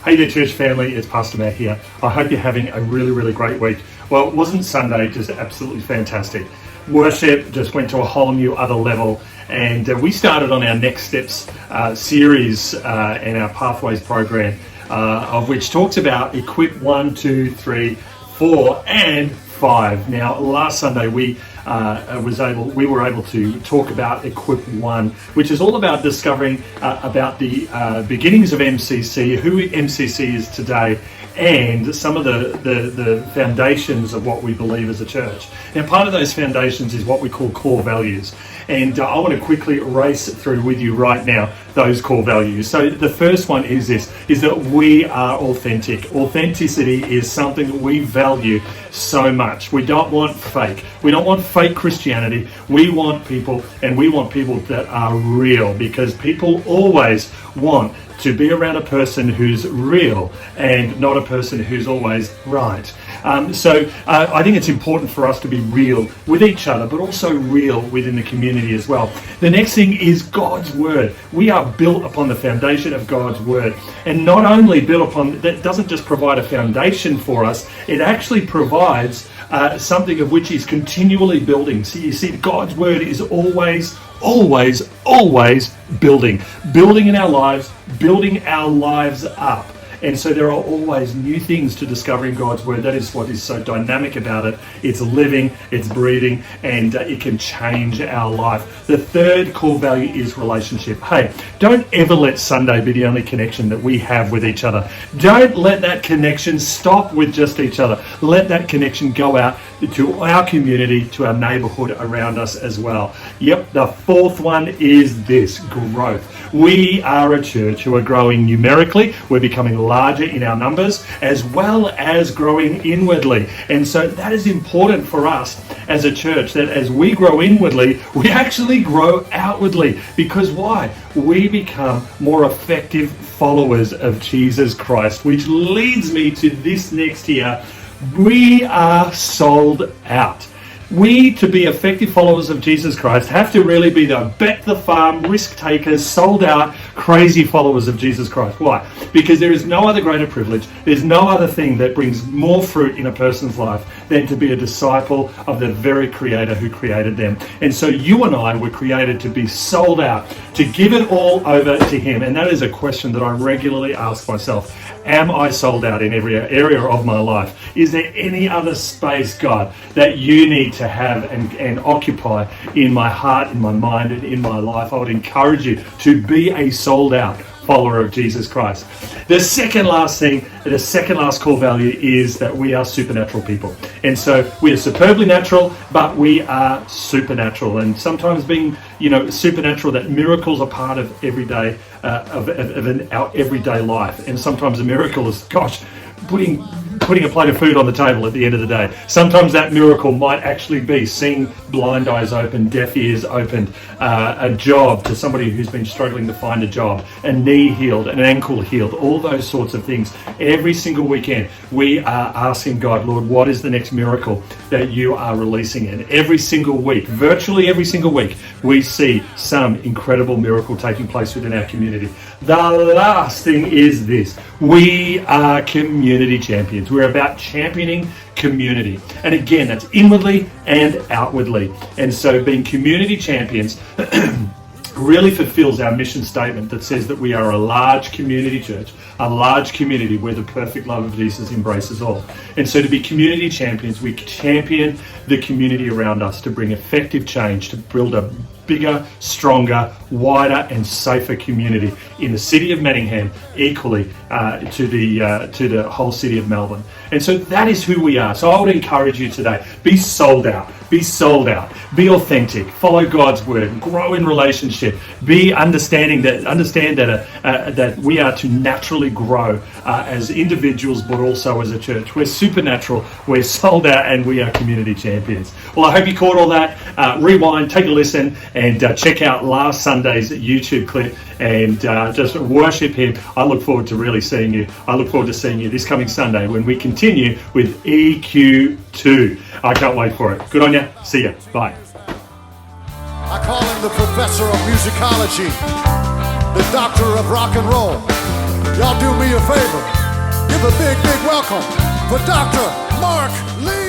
Hey there, church family, it's Pastor Matt here. I hope you're having a really great week. Well, it wasn't Sunday just absolutely fantastic? Worship just went to a whole new other level, and we started on our Next Steps series in our Pathways program, of which talks about equip 1, 2, 3, 4 and 5. Now, last Sunday we were able to talk about Equip 1, which is all about discovering about the beginnings of MCC, who MCC is today, and some of the foundations of what we believe as a church. Now, part of those foundations is what we call core values. And I want to quickly race through with you right now those core values. So the first one is this, is that we are authentic. Authenticity is something that we value so much. We don't want fake. We don't want fake Christianity. We want people that are real, because people always want to be around a person who's real and not a person who's always right. So I think it's important for us to be real with each other, but also real within the community as well. The next thing is God's Word. We are built upon the foundation of God's Word. And not only built upon, that doesn't just provide a foundation for us, it actually provides something of which He's continually building. So you see, God's Word is always building in our lives, building our lives up. And so there are always new things to discover in God's Word. That is what is so dynamic about it. It's living, it's breathing, and it can change our life. The third core value is relationship. Hey, don't ever let Sunday be the only connection that we have with each other. Don't let that connection stop with just each other. Let that connection go out to our community, to our neighborhood around us as well. Yep, the fourth one is this, growth. We are a church who are growing numerically. We're becoming larger in our numbers, as well as growing inwardly. And so that is important for us as a church, that as we grow inwardly, we actually grow outwardly. Because why? We become more effective followers of Jesus Christ, which leads me to this next here. We are sold out. We, to be effective followers of Jesus Christ, have to really be the bet the farm, risk takers, sold out, crazy followers of Jesus Christ. Why? Because there is no other greater privilege, there's no other thing that brings more fruit in a person's life than to be a disciple of the very Creator who created them. And so you and I were created to be sold out, to give it all over to Him. And that is a question that I regularly ask myself. Am I sold out in every area of my life? Is there any other space, God, that you need to have and occupy in my heart, in my mind, and in my life? I would encourage you to be a sold out follower of Jesus Christ. The second last core value is that we are supernatural people. And so we are superbly natural, but we are supernatural. And sometimes being, supernatural, that miracles are part of everyday, our everyday life. And sometimes a miracle is, putting a plate of food on the table at the end of the day. Sometimes that miracle might actually be seeing blind eyes open, deaf ears opened, a job to somebody who's been struggling to find a job, a knee healed, an ankle healed, all those sorts of things. Every single weekend, we are asking God, Lord, what is the next miracle that you are releasing? And every single week, virtually every single week, we see some incredible miracle taking place within our community. The last thing is this. We are community champions. We're about championing community. And again, that's inwardly and outwardly. And so being community champions really fulfills our mission statement that says that we are a large community church, a large community where the perfect love of Jesus embraces all. And so to be community champions, we champion the community around us to bring effective change, to build a bigger, stronger, wider and safer community in the city of Manningham, equally to the whole city of Melbourne. And so that is who we are. So I would encourage you today, be sold out, be authentic, follow God's word, grow in relationship, understand that we are to naturally grow as individuals, but also as a church. We're supernatural, we're sold out, and we are community champions. Well, I hope you caught all that. Rewind, take a listen, and check out last Sunday's YouTube clip and just worship Him. I look forward to really seeing you. I look forward to seeing you this coming Sunday when we continue with EQ2. I can't wait for it. Good on you. See ya. Bye. I call him the professor of musicology, the doctor of rock and roll. Y'all do me a favor. Give a big, big welcome for Dr. Mark Lee.